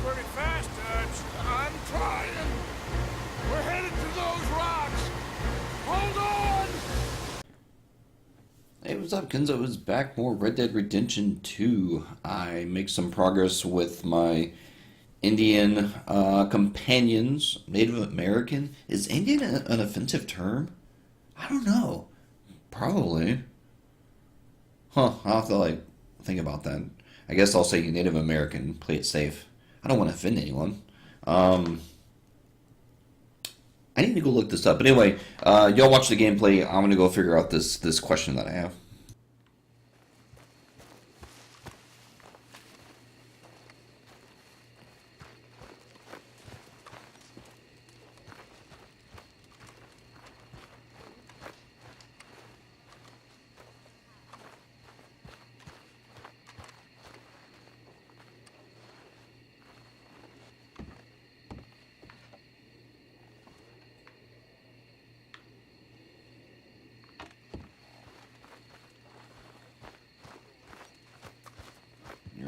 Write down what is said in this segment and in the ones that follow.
pretty fast, Dutch. I'm trying. We're headed to those rocks. Hold on! Hey, what's up, Kenzo? It's back, more Red Dead Redemption 2. I make some progress with my Indian companions. Native American? Is Indian an offensive term? I don't know. Probably. Huh, I'll have to, think about that. I guess I'll say Native American. Play it safe. I don't want to offend anyone. I need to go look this up. But anyway, y'all watch the gameplay. I'm going to go figure out this question that I have.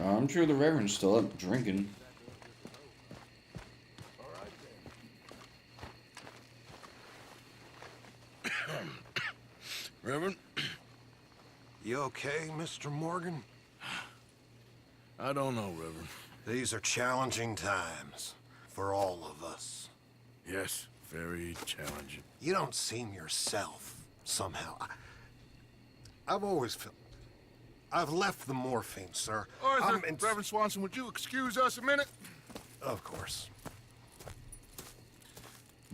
I'm sure the Reverend's still up drinking. Reverend? You okay, Mr. Morgan? I don't know, Reverend. These are challenging times for all of us. Yes, very challenging. You don't seem yourself, somehow. I've always felt... I've left the morphine, sir. Arthur, Reverend Swanson, would you excuse us a minute? Of course.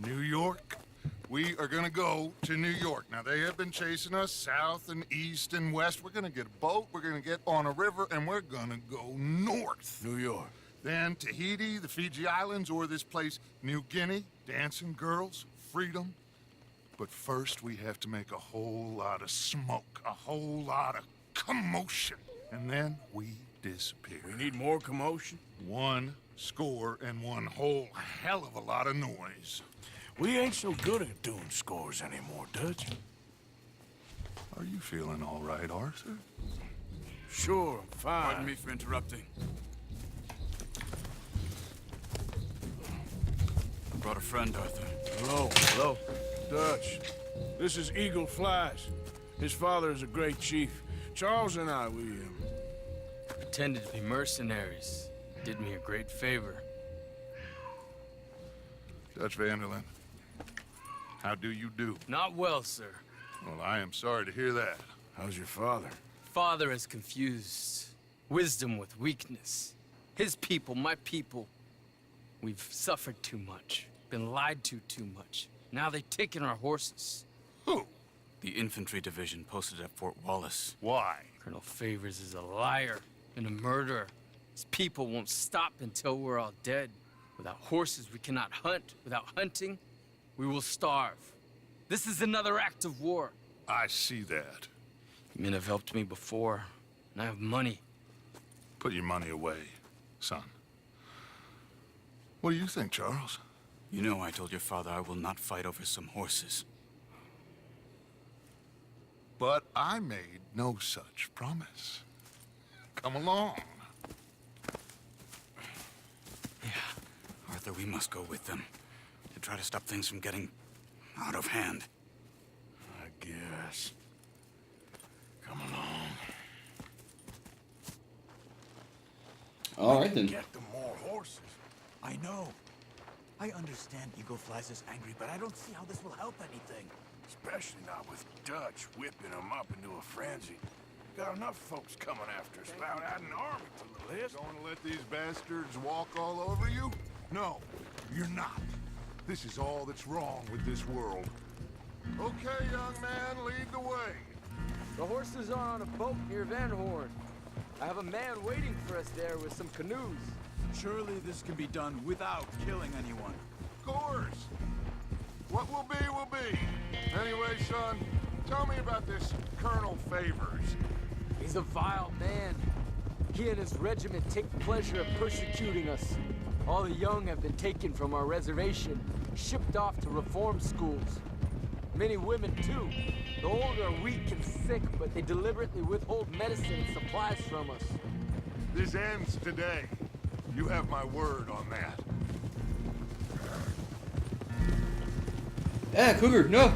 New York. We are gonna go to New York. Now, they have been chasing us south and east and west. We're gonna get a boat, we're gonna get on a river, and we're gonna go north. New York. Then Tahiti, the Fiji Islands, or this place, New Guinea, dancing girls, freedom. But first, we have to make a whole lot of smoke, a whole lot of commotion. And then we disappear. We need more commotion? 1 score and 1 whole hell of a lot of noise. We ain't so good at doing scores anymore, Dutch. Are you feeling all right, Arthur? Sure, I'm fine. Pardon me for interrupting. I brought a friend, Arthur. Hello. Hello. Dutch, this is Eagle Flies. His father is a great chief. Charles and I, we pretended to be mercenaries. Did me a great favor. Dutch van der Linde, how do you do? Not well, sir. Well, I am sorry to hear that. How's your father? Father has confused wisdom with weakness. His people, my people, we've suffered too much. Been lied to too much. Now they've taken our horses. Who? The infantry division posted at Fort Wallace. Why? Colonel Favors is a liar and a murderer. His people won't stop until we're all dead. Without horses, we cannot hunt. Without hunting, we will starve. This is another act of war. I see that. Men have helped me before, and I have money. Put your money away, son. What do you think, Charles? You know I told your father I will not fight over some horses. But I made no such promise. Come along. Yeah, Arthur, we must go with them to try to stop things from getting out of hand. I guess. Come along. All right, then. Get them more horses. I know. I understand Eagle Flies is angry, but I don't see how this will help anything. Especially not with Dutch whipping them up into a frenzy. Got enough folks coming after us without adding an army to the list. Going to let these bastards walk all over you? No, you're not. This is all that's wrong with this world. Okay, young man, lead the way. The horses are on a boat near Van Horn. I have a man waiting for us there with some canoes. Surely this can be done without killing anyone. Of course. What will be, will be. Anyway, son, tell me about this Colonel Favors. He's a vile man. He and his regiment take pleasure in persecuting us. All the young have been taken from our reservation, shipped off to reform schools. Many women, too. The old are weak and sick, but they deliberately withhold medicine and supplies from us. This ends today. You have my word on that. Yeah, Cougar, no.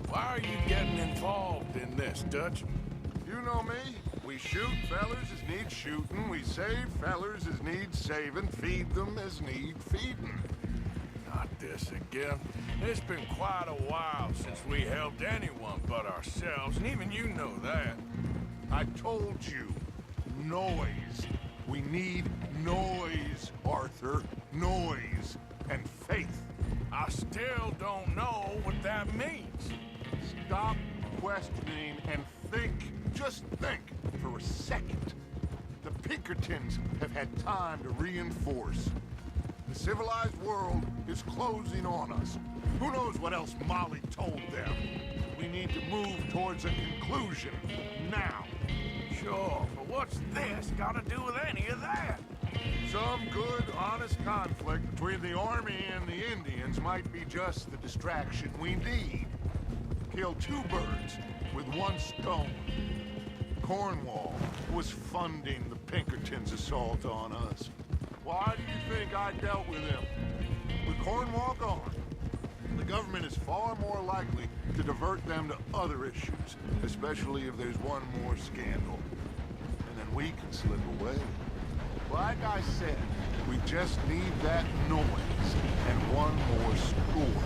Why are you getting involved in this, Dutch? You know me. We shoot fellers as need shooting. We save fellers as need saving. Feed them as need feeding. Not this again. It's been quite a while since we helped anyone but ourselves, and even you know that. I told you. Noise. We need noise, Arthur. Noise and faith. I still don't know what that means. Stop questioning and think. Just think for a second. The Pinkertons have had time to reinforce. The civilized world is closing on us. Who knows what else Molly told them? We need to move towards a conclusion now. Sure, but what's this got to do with any of that? Some good, honest conflict between the army and the Indians might be just the distraction we need. Kill two birds with one stone. Cornwall was funding the Pinkertons' assault on us. Why do you think I dealt with him? With Cornwall gone, the government is far more likely to divert them to other issues, especially if there's one more scandal. And then we can slip away. Like I said, we just need that noise and one more score.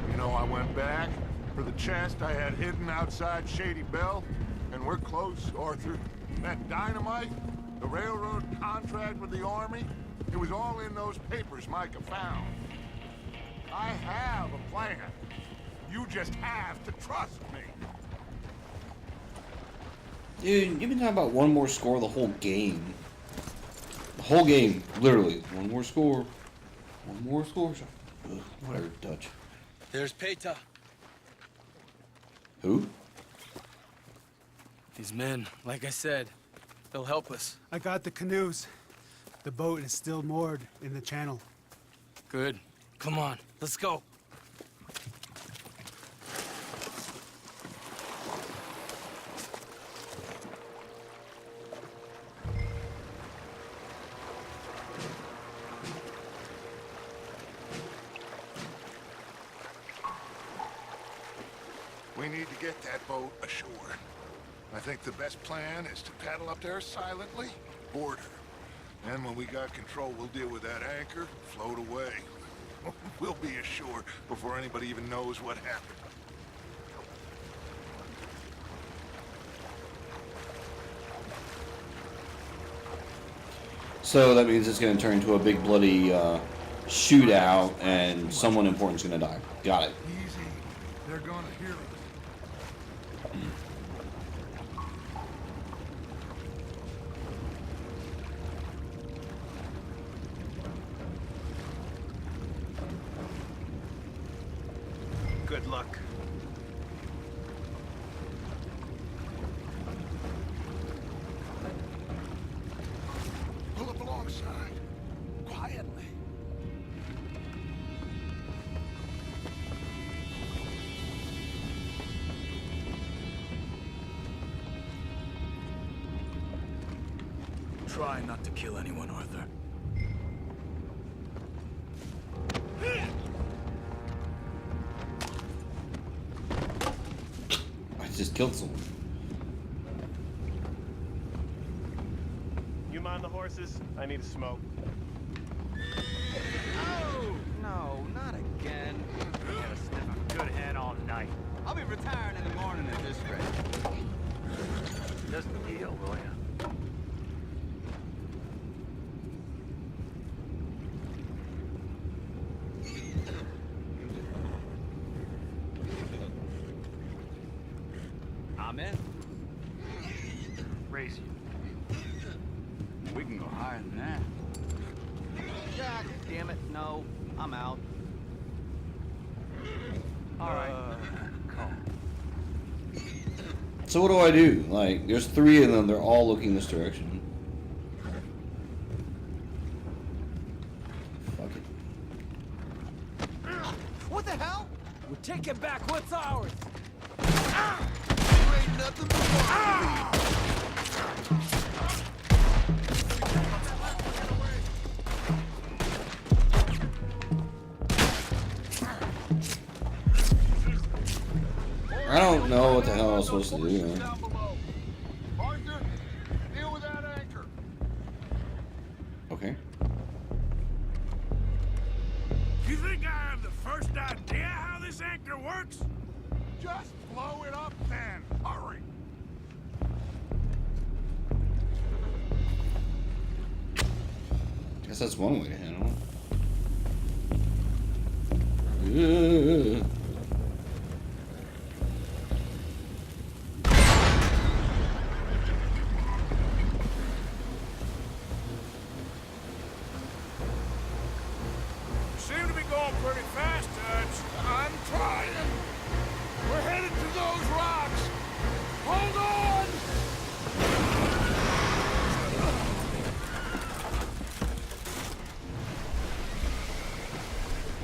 You know, I went back for the chest I had hidden outside Shady Belle, and we're close, Arthur. That dynamite, the railroad contract with the army, it was all in those papers Micah found. I have a plan. You just have to trust me. Dude, you've been talking about one more score the whole game. The whole game, literally. One more score. One more score. Ugh, whatever, Dutch. There's Peta. Who? These men, like I said, they'll help us. I got the canoes. The boat is still moored in the channel. Good. Come on, let's go. We need to get that boat ashore. I think the best plan is to paddle up there silently, board her. And when we got control, we'll deal with that anchor, float away. We'll be ashore before anybody even knows what happened. So that means it's going to turn into a big bloody shootout, and someone important's going to die. Got it. Easy. They're gonna hear us. Good luck. Pull up alongside. Quietly. Try not to kill anyone, Arthur. I just killed someone. You mind the horses? I need a smoke. Oh! No, not again. I gotta sniff a good head all night. I'll be retiring in the morning at this rate. Just a deal, will ya? I'm in. Raise you. We can go higher than that. Jack, damn it, no. I'm out. All right. Cool. So what do I do? Like, there's three of them. They're all looking this direction. Fuck it. What the hell? We're taking back what's ours. You ain't nothing but know what the hell I was supposed to do. Man. Down below. Arthur, deal with that anchor. Okay. You think I have the first idea how this anchor works? Just blow it up then. Hurry. Guess that's one way to handle it. Ugh. Seem to be going pretty fast, Dutch. I'm trying. We're headed to those rocks. Hold on!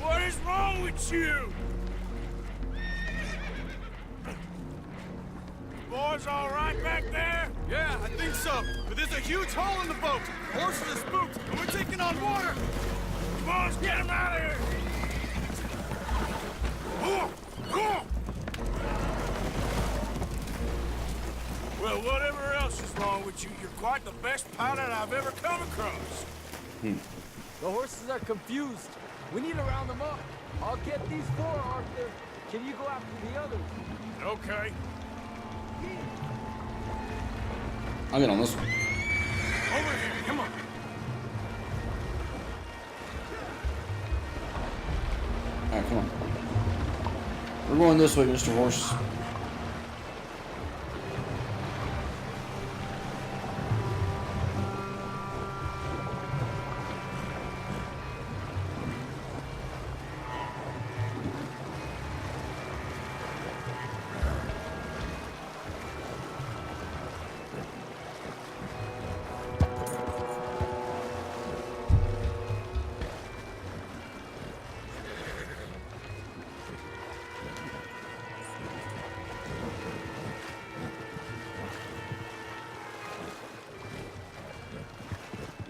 What is wrong with you? Boys all right back there? Yeah, I think so. But there's a huge hole in the boat. Horses are spooked, and we're taking on water. Boys, get him out of here! Well, whatever else is wrong with you, you're quite the best pilot I've ever come across. The horses are confused. We need to round them up. I'll get these 4, Arthur. Can you go after the others? Okay. I'll get on this one. Over here, come on. Alright, come on. We're going this way, Mr. Horse.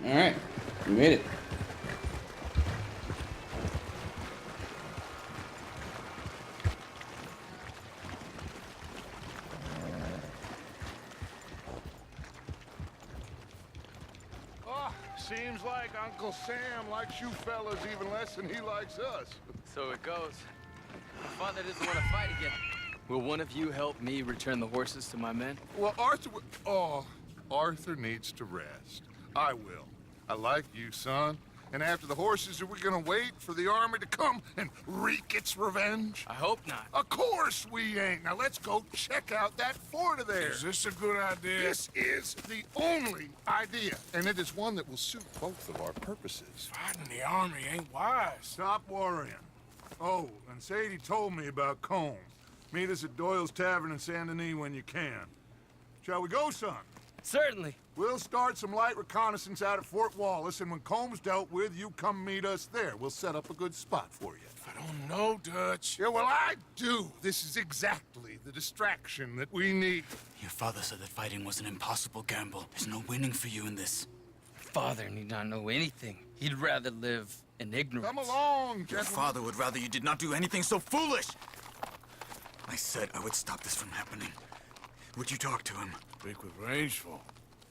Alright, we made it. Oh, seems like Uncle Sam likes you fellas even less than he likes us. So it goes. My father doesn't want to fight again. Will one of you help me return the horses to my men? Well, Arthur needs to rest. I will. I like you, son. And after the horses, are we gonna wait for the army to come and wreak its revenge? I hope not. Of course we ain't. Now let's go check out that fort of theirs. Is this a good idea? This is the only idea, and it is one that will suit both of our purposes. Fighting the army ain't wise. Stop worrying. Oh, and Sadie told me about Combs. Meet us at Doyle's Tavern in Saint Denis when you can. Shall we go, son? Certainly. We'll start some light reconnaissance out at Fort Wallace, and when Combs dealt with, you come meet us there. We'll set up a good spot for you. I don't know, Dutch. Yeah, well, I do. This is exactly the distraction that we need. Your father said that fighting was an impossible gamble. There's no winning for you in this. Father need not know anything. He'd rather live in ignorance. Come along, Your gentlemen. father would rather you did not do anything so foolish. I said I would stop this from happening. Would you talk to him? Speak with Rangeful.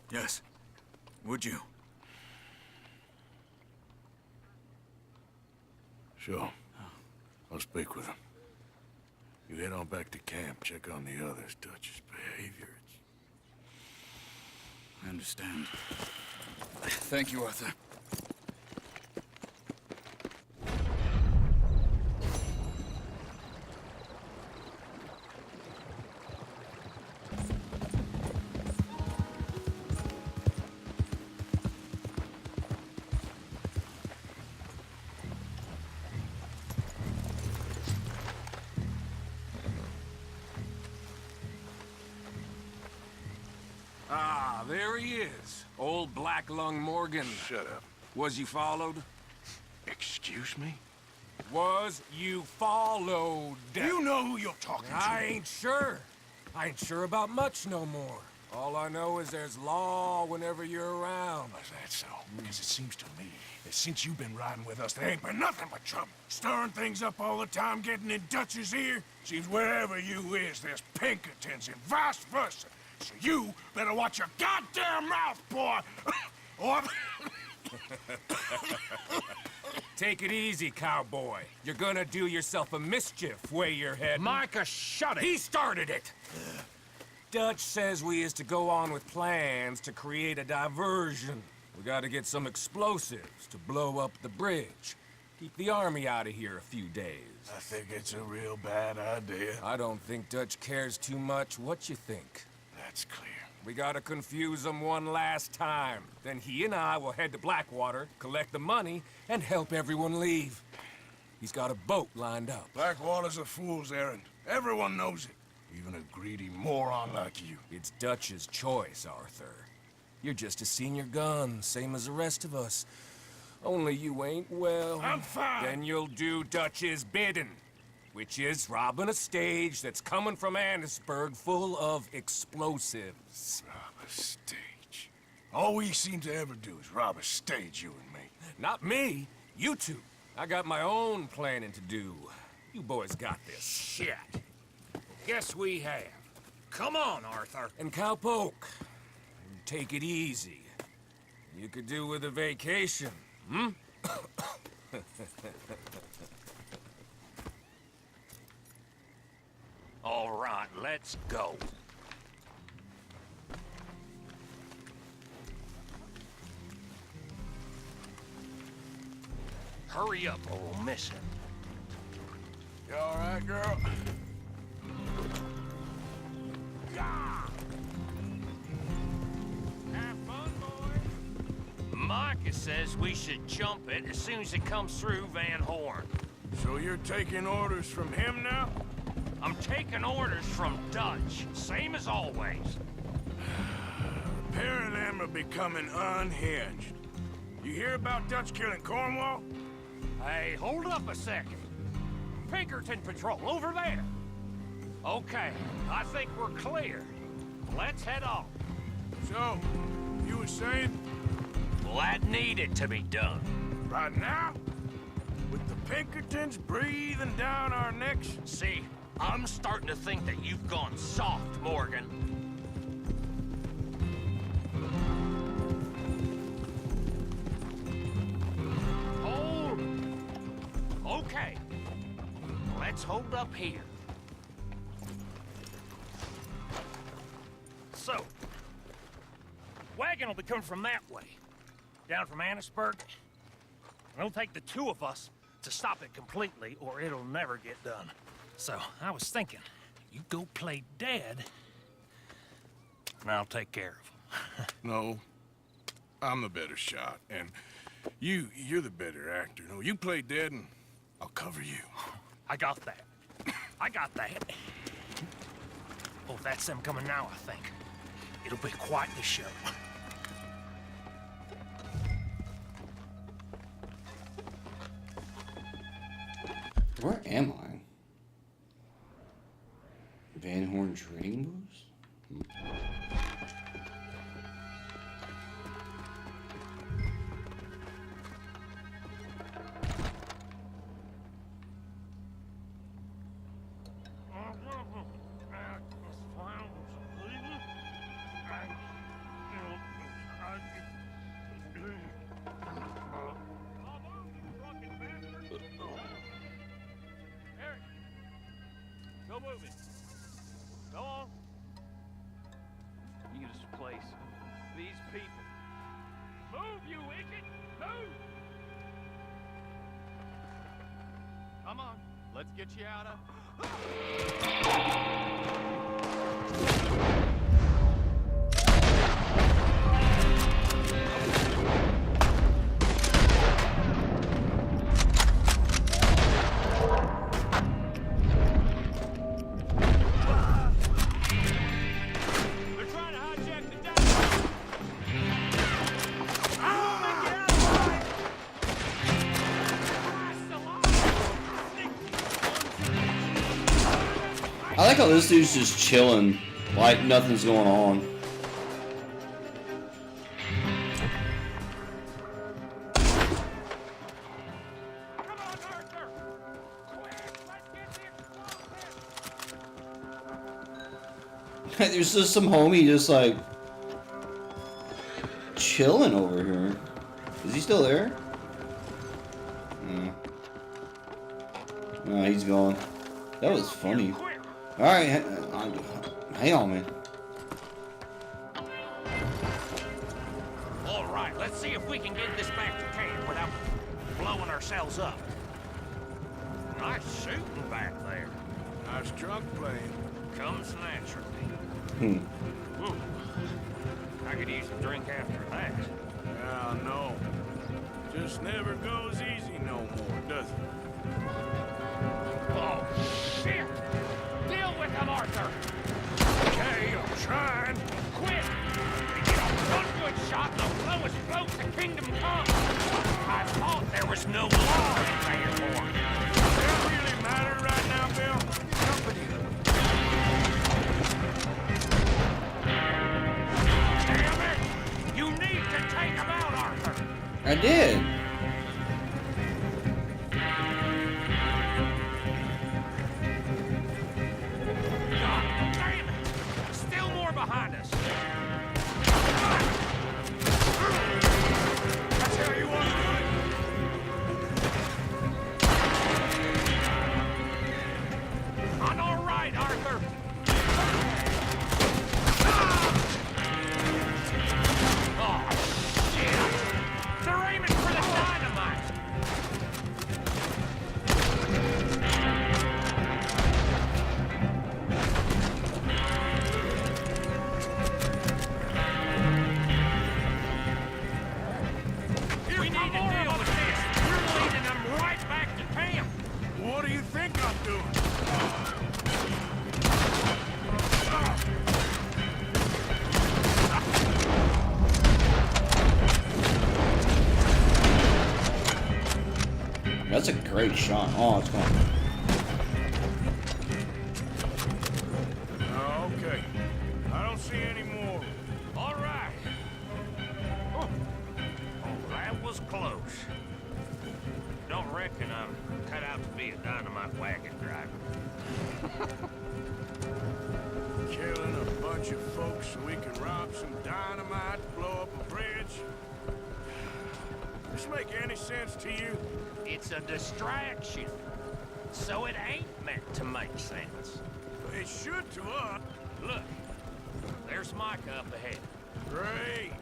Yes. Would you? Sure. I'll speak with him. You head on back to camp, check on the others. Dutch's behavior. I understand. Thank you, Arthur. Ah, there he is. Old Black Lung Morgan. Shut up. Was you followed? Excuse me? Was you followed? You know who you're talking to. I ain't sure. I ain't sure about much no more. All I know is there's law whenever you're around. Is that so? Because it seems to me that since you've been riding with us, there ain't been nothing but trouble. Stirring things up all the time, getting in Dutch's ear. Seems wherever you is, there's Pinkertons and vice versa. So you better watch your goddamn mouth, boy! Or... Take it easy, cowboy. You're gonna do yourself a mischief way you're heading. Micah, shut it! He started it! Dutch says we is to go on with plans to create a diversion. We gotta get some explosives to blow up the bridge. Keep the army out of here a few days. I think it's a real bad idea. I don't think Dutch cares too much what you think. That's clear. We gotta confuse him one last time. Then he and I will head to Blackwater, collect the money, and help everyone leave. He's got a boat lined up. Blackwater's a fool's errand. Everyone knows it. Even a greedy moron like you. It's Dutch's choice, Arthur. You're just a senior gun, same as the rest of us. Only you ain't well. I'm fine. Then you'll do Dutch's bidding, which is robbing a stage that's coming from Annesburg full of explosives. Rob a stage. All we seem to ever do is rob a stage, you and me. Not me, you two. I got my own planning to do. You boys got this. Shit. Guess we have. Come on, Arthur. And Cowpoke, take it easy. You could do with a vacation, hmm? All right, let's go. Hurry up or we'll miss him. You all right, girl? Have fun, boys. Micah says we should jump it as soon as it comes through Van Horn. So you're taking orders from him now? I'm taking orders from Dutch, same as always. A pair of them are becoming unhinged. You hear about Dutch killing Cornwall? Hey, hold up a second. Pinkerton Patrol, over there. Okay, I think we're clear. Let's head off. So, you were saying? Well, that needed to be done. Right now? With the Pinkertons breathing down our necks? See, I'm starting to think that you've gone soft, Morgan. Hold. Okay. Let's hold up here. So, wagon will be coming from that way, down from Annesburg. It'll take the two of us to stop it completely, or it'll never get done. So, I was thinking, you go play dead, and I'll take care of him. No, I'm the better shot, and you're the better actor. No, you play dead, and I'll cover you. I got that. I got that. Oh, that's them coming now, I think. It'll be quite the show. Where am I? Van Horn Trading Booths? Go moving. Go on. You just replace these people. Move, you idiot! Move! Come on, let's get you out of... I like how this dude's just chilling, like nothing's going on. There's just some homie just like chilling over here. Is he still there? No, he's gone. That was funny. Alright, hang on, man. All right, let's see if we can get this back to camp without blowing ourselves up. Nice shooting back there. Nice drunk playing. Comes naturally. Woo. I could use a drink after that. Yeah, I know. Just never goes easy no more, does it? Oh, shit! Deal with him, Arthur! Okay, I'm trying. Quick! One good shot and the lowest float to Kingdom Come! I thought there was no law in Vandermore. Does that really matter right now, Bill? Company. Damn it! You need to take him out, Arthur! I did. God damn it! Still more behind us! That's how you want to do it? I'm all right, Arthur! Oh, shit! They're aiming for the dynamite! We need to deal with this! You're leading them right back to camp! What do you think I'm doing? That's a great shot. Oh, it's gone. Okay. I don't see any more. All right. Oh, that was close. Don't reckon I'm cut out to be a dynamite wagon driver. Killing a bunch of folks so we can rob some dynamite, blow up a bridge. This make any sense to you? It's a distraction, so it ain't meant to make sense. It should to us. Look, there's Micah up ahead. Great.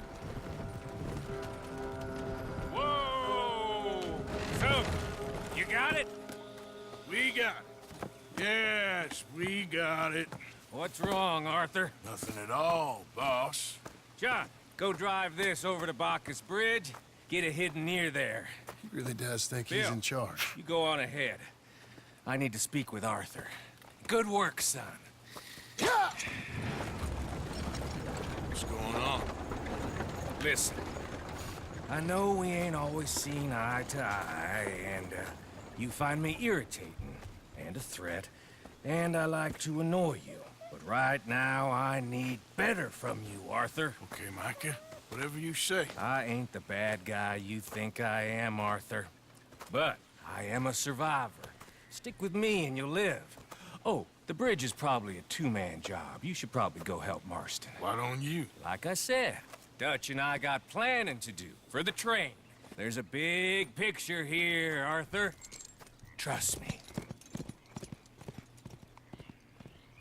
Whoa! So, you got it? We got it. Yes, we got it. What's wrong, Arthur? Nothing at all, boss. John, go drive this over to Bacchus Bridge. Get it hidden near there. He really does think Bill, he's in charge. You go on ahead. I need to speak with Arthur. Good work, son. What's going on? Listen, I know we ain't always seen eye to eye, and you find me irritating and a threat, and I like to annoy you. But right now, I need better from you, Arthur. Okay, Micah. Whatever you say. I ain't the bad guy you think I am, Arthur. But I am a survivor. Stick with me and you'll live. Oh, the bridge is probably a two-man job. You should probably go help Marston. Why don't you? Like I said, Dutch and I got planning to do for the train. There's a big picture here, Arthur. Trust me.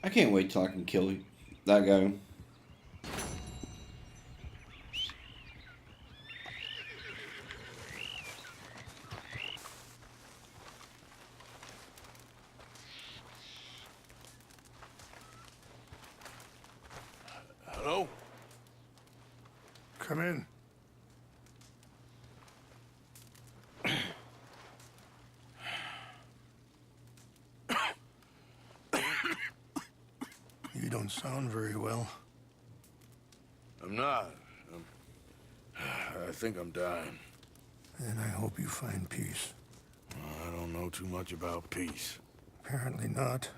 I can't wait till I can kill that guy. Hello? Come in. You don't sound very well. I'm not. I think I'm dying. And I hope you find peace. I don't know too much about peace. Apparently not.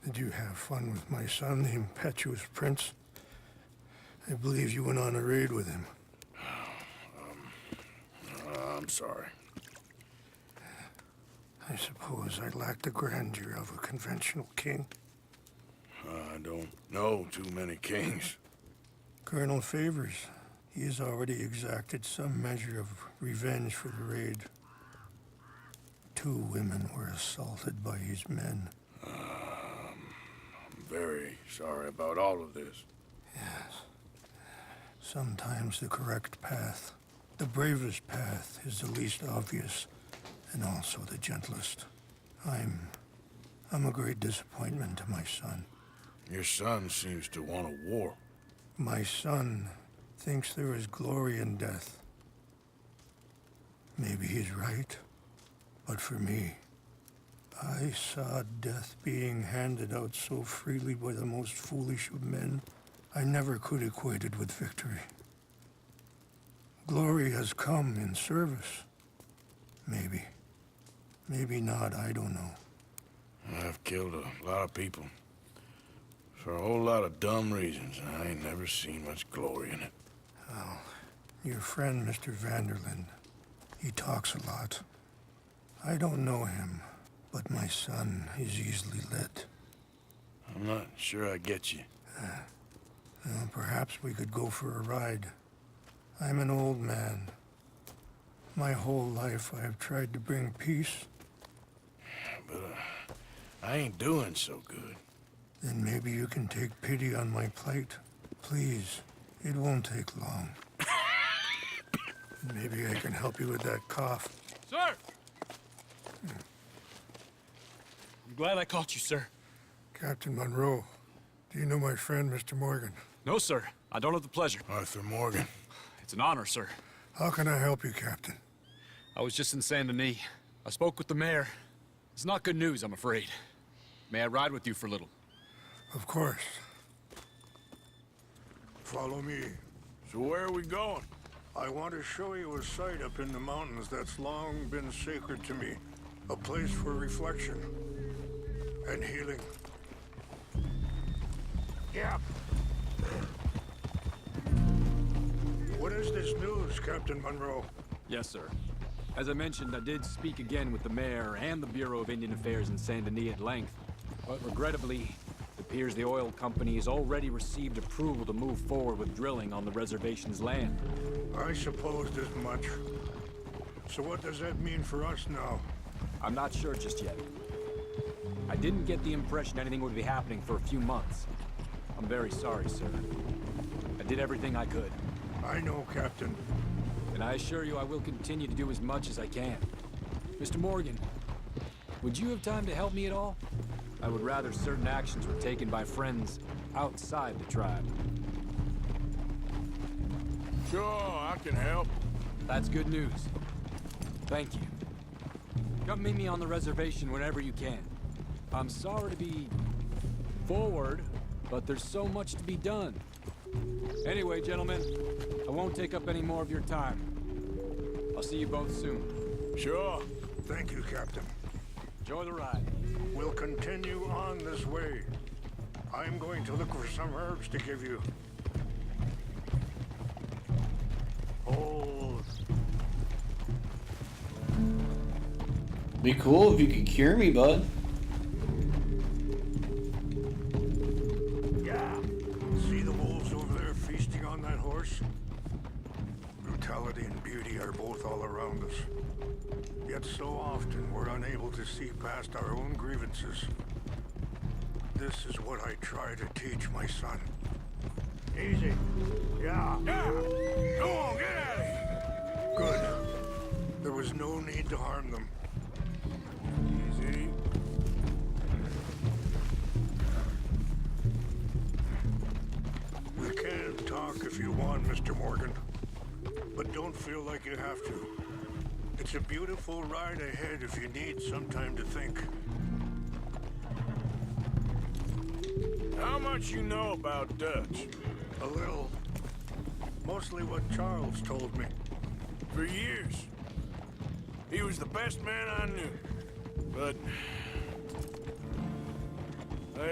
Did you have fun with my son, the impetuous prince? I believe you went on a raid with him. I'm sorry. I suppose I lack the grandeur of a conventional king. I don't know too many kings. Colonel Favors. He has already exacted some measure of revenge for the raid. 2 women were assaulted by his men. I'm very sorry about all of this. Yes. Sometimes the correct path, the bravest path, is the least obvious, and also the gentlest. I'm a great disappointment to my son. Your son seems to want a war. My son thinks there is glory in death. Maybe he's right, but for me, I saw death being handed out so freely by the most foolish of men, I never could equate it with victory. Glory has come in service. Maybe. Maybe not, I don't know. I've killed a lot of people. For a whole lot of dumb reasons, and I ain't never seen much glory in it. Well, your friend, Mr. Vanderlyn, he talks a lot. I don't know him, but my son is easily led. I'm not sure I get you. Well, perhaps we could go for a ride. I'm an old man. My whole life I have tried to bring peace. But I ain't doing so good. Then maybe you can take pity on my plight. Please, it won't take long. Maybe I can help you with that cough. Sir! I'm glad I caught you, sir. Captain Monroe, do you know my friend, Mr. Morgan? No, sir. I don't have the pleasure. Arthur Morgan. It's an honor, sir. How can I help you, Captain? I was just in Saint Denis. I spoke with the mayor. It's not good news, I'm afraid. May I ride with you for a little? Of course. Follow me. So where are we going? I want to show you a site up in the mountains that's long been sacred to me. A place for reflection and healing. Yeah. What is this news, Captain Monroe? Yes, sir. As I mentioned, I did speak again with the mayor and the Bureau of Indian Affairs in Saint Denis at length. But regrettably, it appears the oil company has already received approval to move forward with drilling on the reservation's land. I supposed as much. So what does that mean for us now? I'm not sure just yet. I didn't get the impression anything would be happening for a few months. I'm very sorry, sir. I did everything I could. I know, Captain. And I assure you I will continue to do as much as I can. Mr. Morgan, would you have time to help me at all? I would rather certain actions were taken by friends outside the tribe. Sure, I can help. That's good news. Thank you. Come meet me on the reservation whenever you can. I'm sorry to be forward, but there's so much to be done. Anyway, gentlemen, I won't take up any more of your time. I'll see you both soon. Sure. Thank you, Captain. Enjoy the ride. We'll continue on this way. I'm going to look for some herbs to give you. Hold. Be cool if you could cure me, bud. Yeah. See the wolves over there feasting on that horse? Brutality and beauty are both all around us. Yet so often we're unable to see past our own grievances. This is what I try to teach my son. Easy. Yeah. Yeah! Go on, get out of here! Good. There was no need to harm them. Easy. We can talk if you want, Mr. Morgan. But don't feel like you have to. It's a beautiful ride ahead if you need some time to think. How much you know about Dutch? A little. Mostly what Charles told me. For years. He was the best man I knew. But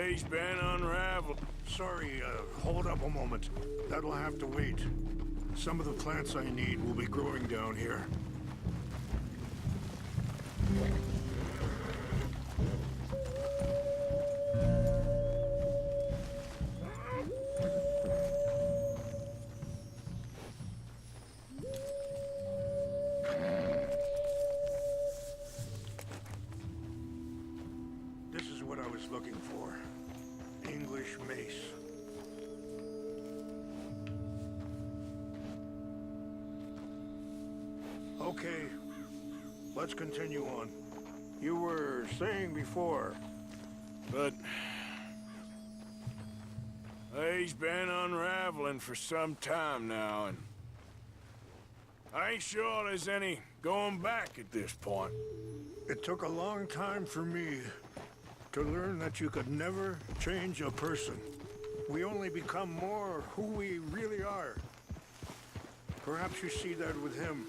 he's been unraveled. Sorry, hold up a moment. That'll have to wait. Some of the plants I need will be growing down here. Okay, let's continue on. You were saying before. But he's been unraveling for some time now, and I ain't sure there's any going back at this point. It took a long time for me to learn that you could never change a person. We only become more who we really are. Perhaps you see that with him,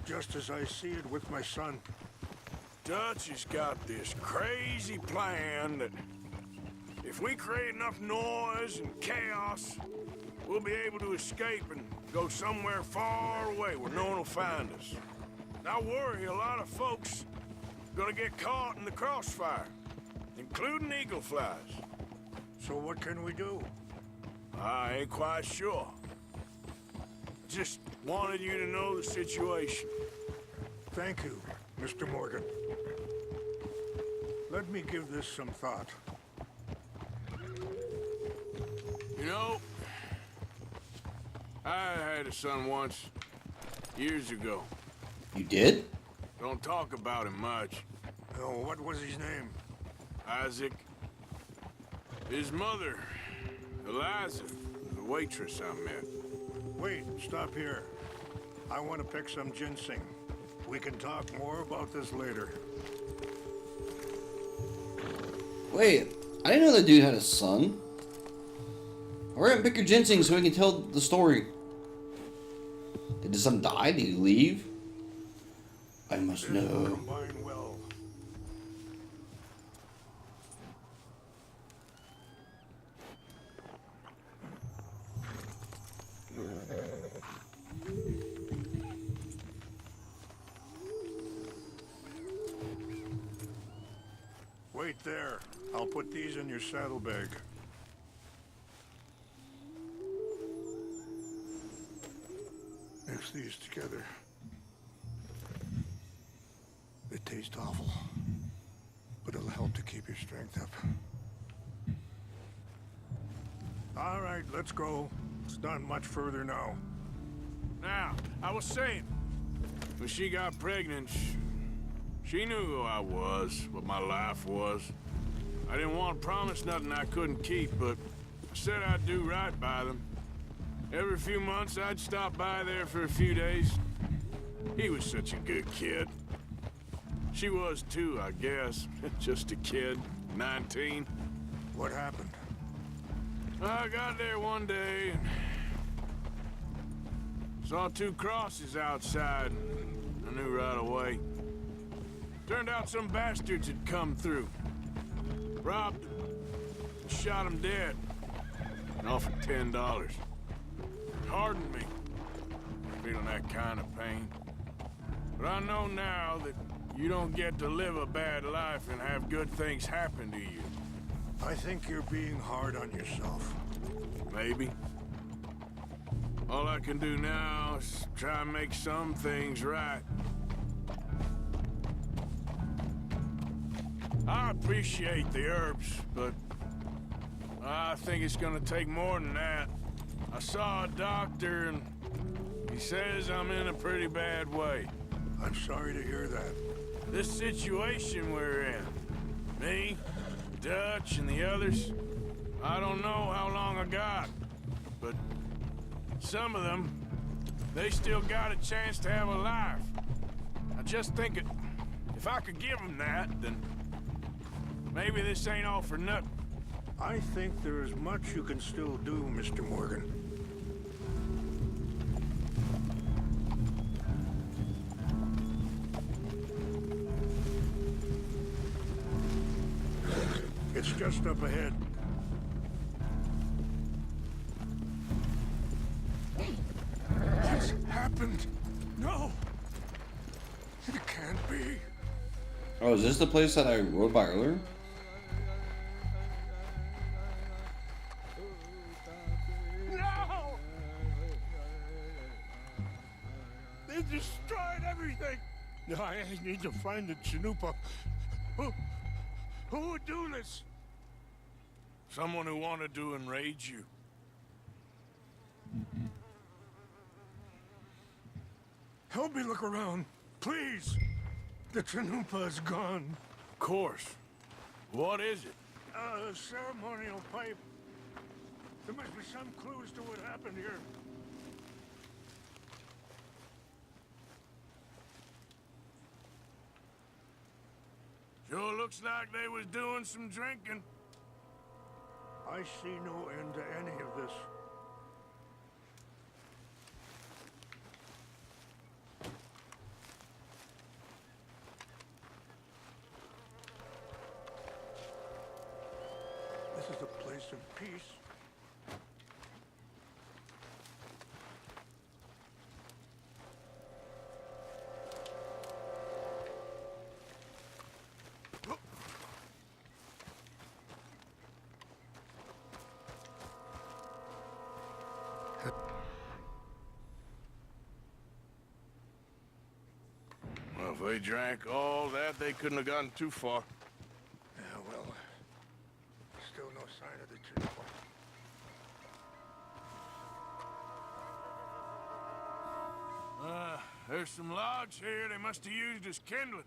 just as I see it with my son. Dutch has got this crazy plan that if we create enough noise and chaos, we'll be able to escape and go somewhere far away where no one will find us. And I worry a lot of folks are gonna get caught in the crossfire, including eagle flies. So what can we do? I ain't quite sure. Just wanted you to know the situation. Thank you, Mr. Morgan. Let me give this some thought. You know, I had a son once, years ago. You did? Don't talk about him much. Oh, what was his name? Isaac. His mother, Eliza, was a waitress I met. Wait, stop here. I want to pick some ginseng. We can talk more about this later. Wait, I didn't know that dude had a son. Hurry up and pick your ginseng so we can tell the story. Did his son die? Did he leave? I must know. Combine well. Wait there. I'll put these in your saddlebag. Mix these together. They taste awful, but it'll help to keep your strength up. All right, let's go. It's not much further now. Now, I was saying, when she got pregnant, she knew who I was, what my life was. I didn't want to promise nothing I couldn't keep, but I said I'd do right by them. Every few months, I'd stop by there for a few days. He was such a good kid. She was too, I guess. Just a kid, 19. What happened? I got there one day and saw two crosses outside. I knew right away. Turned out some bastards had come through. Robbed him. Shot him dead. And offered $10. Hardened me. Feeling that kind of pain. But I know now that you don't get to live a bad life and have good things happen to you. I think you're being hard on yourself. Maybe. All I can do now is try and make some things right. I appreciate the herbs, but I think it's gonna take more than that. I saw a doctor and he says I'm in a pretty bad way. I'm sorry to hear that. This situation we're in, me, Dutch, and the others, I don't know how long I got, but some of them, they still got a chance to have a life. I just think if I could give them that, then maybe this ain't all for nothing. I think there is much you can still do, Mr. Morgan. It's just up ahead. What's happened? No! It can't be. Oh, is this the place that I rode by earlier? No! They destroyed everything! I need to find the Chanupa. Who would do this? Someone who wanted to enrage you. Help me look around, please. The Chanunpa is gone. Of course. What is it? A ceremonial pipe. There must be some clues to what happened here. Sure looks like they was doing some drinking. I see no end to any of this. This is a place of peace. Well, if they drank all that, they couldn't have gotten too far. Yeah, well, still no sign of the Chanunpa. There's some logs here they must have used as kindling.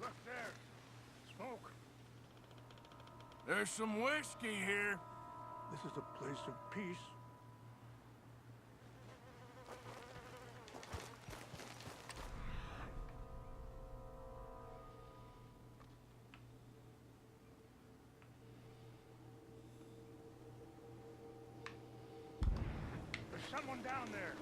Look there. Smoke. There's some whiskey here. This is a place of peace. There's someone down there.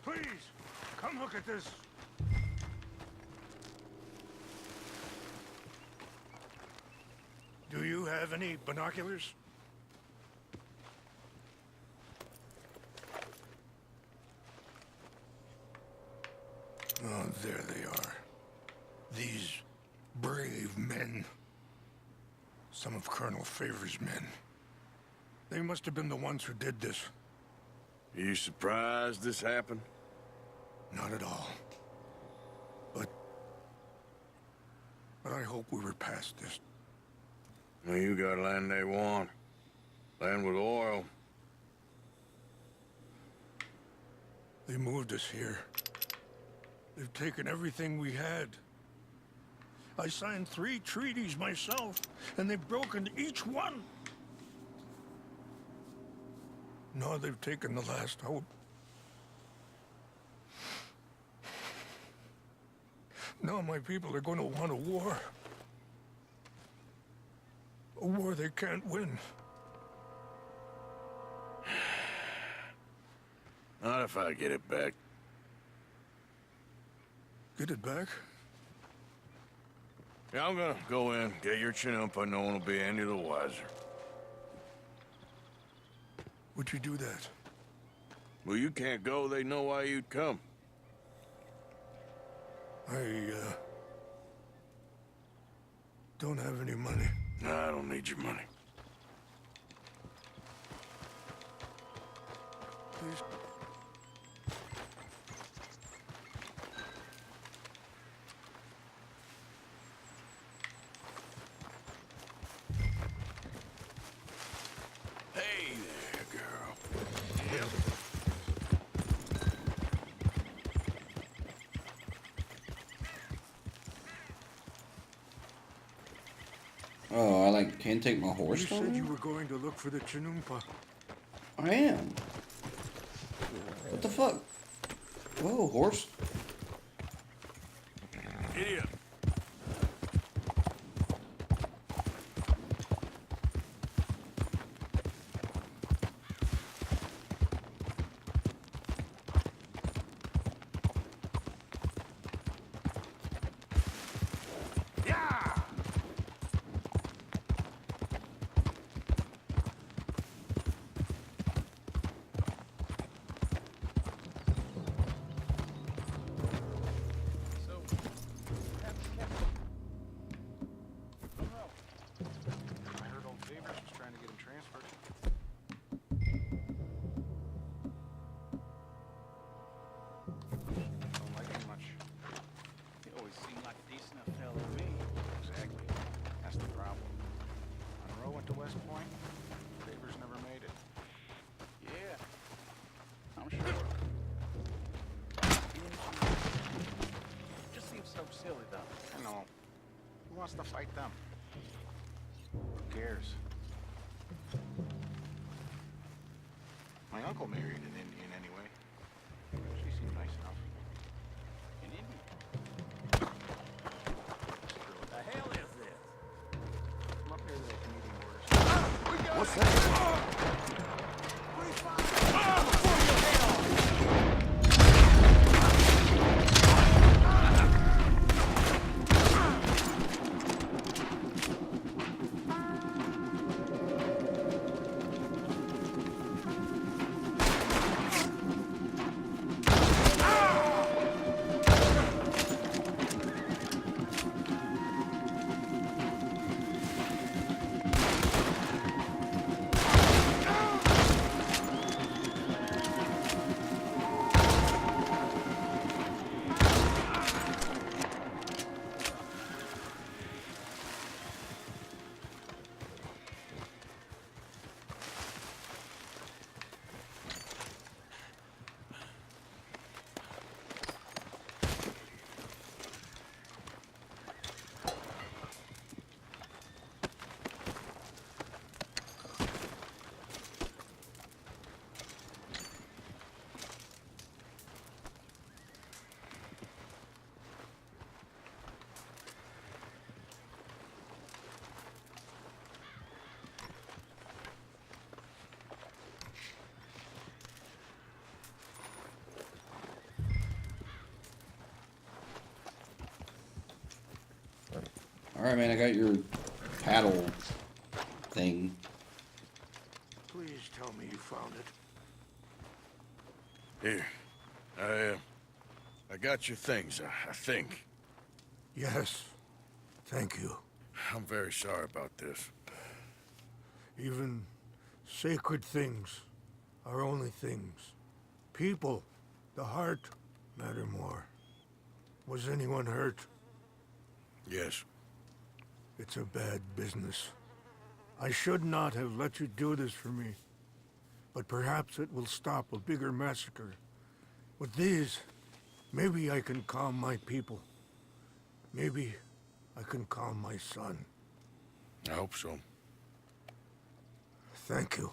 Please, come look at this. Do you have any binoculars? Oh, there they are. These brave men. Some of Colonel Favor's men. They must have been the ones who did this. Are you surprised this happened? Not at all. But I hope we were past this. Well, you got land they want. Land with oil. They moved us here. They've taken everything we had. I signed 3 treaties myself, and they've broken each one. Now they've taken the last hope. Now my people are going to want a war. A war they can't win. Not if I get it back. Get it back? Yeah, I'm gonna go in, get your Chanunpa. No one will be any the wiser. Would you do that? Well, you can't go. They know why you'd come. I don't have any money. No, I don't need your money. Please. Hey there, girl. Oh, I can't take my horse You from said me? you were going to look for the Chanunpa. I am. What the fuck? Whoa, horse. Idiot. silly, though. I know. Who wants to fight them? Who cares? My uncle married an Indian anyway. She seemed nice enough. An Indian? What the hell is this? Come up here to the Canadian border. What's that? Alright, man, I got your paddle thing. Please tell me you found it. Here. I got your things, I think. Yes. Thank you. I'm very sorry about this. Even sacred things are only things. People, the heart, matter more. Was anyone hurt? Yes. It's a bad business. I should not have let you do this for me. But perhaps it will stop a bigger massacre. With these, maybe I can calm my people. Maybe I can calm my son. I hope so. Thank you.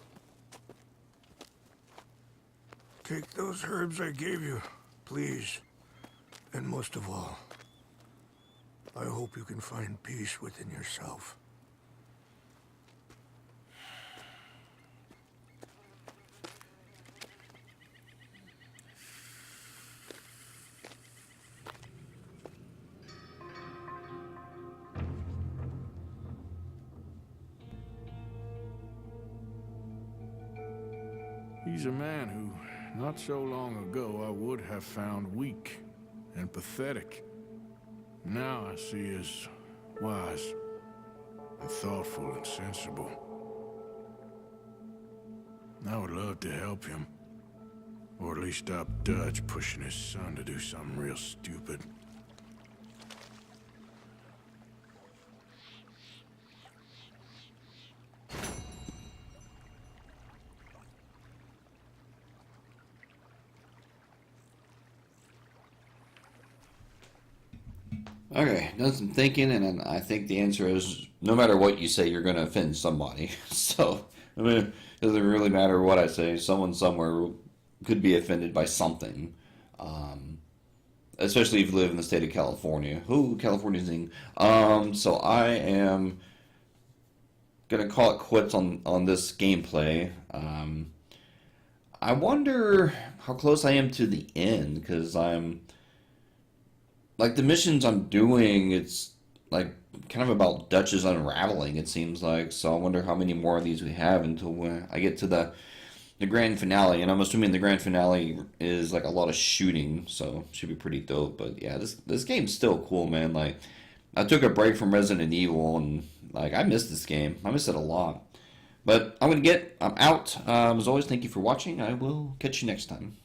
Take those herbs I gave you, please. And most of all, I hope you can find peace within yourself. He's a man who, not so long ago, I would have found weak and pathetic. Now I see as wise and thoughtful and sensible. I would love to help him, or at least stop Dutch pushing his son to do something real stupid. Okay, done some thinking, and I think the answer is no matter what you say, you're going to offend somebody. So, I mean, it doesn't really matter what I say. Someone somewhere could be offended by something. Especially if you live in the state of California. Ooh, California's thing. So I am going to call it quits on this gameplay. I wonder how close I am to the end, because I'm... Like, the missions I'm doing, it's, like, kind of about Dutch's unraveling, it seems like. So I wonder how many more of these we have until I get to the grand finale. And I'm assuming the grand finale is, like, a lot of shooting, so should be pretty dope. But, yeah, this game's still cool, man. Like, I took a break from Resident Evil, and, like, I missed this game. I missed it a lot. But I'm out. As always, thank you for watching. I will catch you next time.